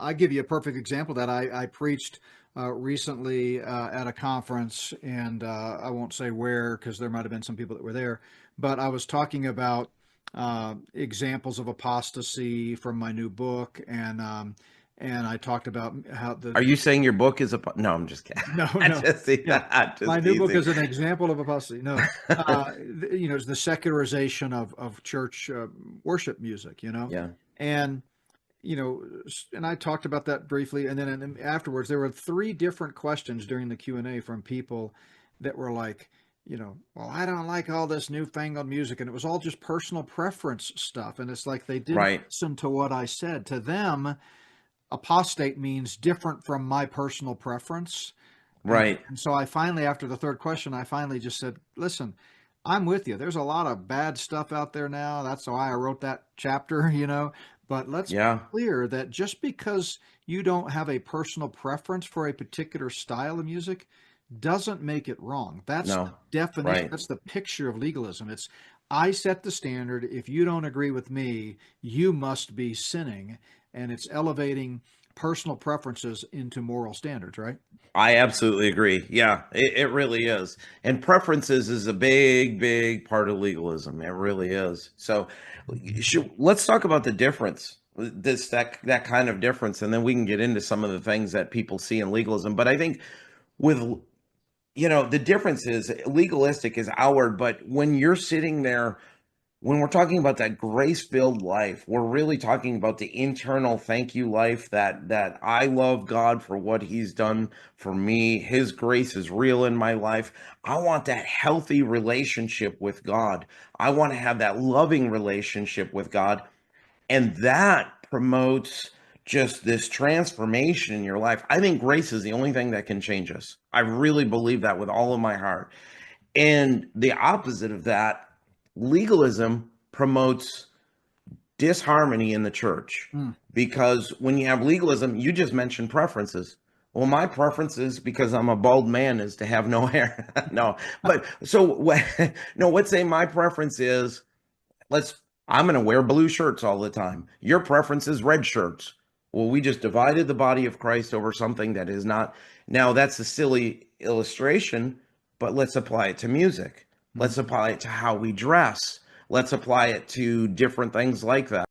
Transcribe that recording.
I give you a perfect example that I preached recently at a conference, and I won't say where because there might have been some people that were there, but I was talking about examples of apostasy from my new book, and I talked about how Are you saying your book is a? No, I'm just kidding. no, I no. just Yeah. My just new book teasing. is an example of apostasy. No, it's the secularization of church worship music, Yeah. and and I talked about that briefly, and then afterwards there were three different questions during the Q&A from people that were like, well, I don't like all this newfangled music, and it was all just personal preference stuff, and it's like they didn't Right. listen to what I said. To them, apostate means different from my personal preference. And, Right. and so I finally, after the third question, I finally just said, listen, I'm with you. There's a lot of bad stuff out there now. That's why I wrote that chapter, but let's be Yeah. clear that just because you don't have a personal preference for a particular style of music doesn't make it wrong. That's the No. definition, Right. that's the picture of legalism. It's I set the standard. If you don't agree with me, you must be sinning. And it's elevating personal preferences into moral standards, right? I absolutely agree. Yeah, it really is. And preferences is a big, big part of legalism. It really is. So let's talk about the difference, that kind of difference, and then we can get into some of the things that people see in legalism. But I think with the difference is legalistic is outward, but when you're sitting there, when we're talking about that grace-filled life, we're really talking about the internal thank you life, that I love God for what he's done for me. His grace is real in my life. I want that healthy relationship with God. I want to have that loving relationship with God. And that promotes just this transformation in your life. I think grace is the only thing that can change us. I really believe that with all of my heart. And the opposite of that, legalism promotes disharmony in the church, Hmm. because when you have legalism, you just mentioned preferences. Well, my preferences, because I'm a bald man, is to have no hair. No, but no, let's say my preference is, let's I'm going to wear blue shirts all the time. Your preference is red shirts. Well, we just divided the body of Christ over something that is not. Now, that's a silly illustration, but let's apply it to music. Let's Mhm. apply it to how we dress. Let's apply it to different things like that.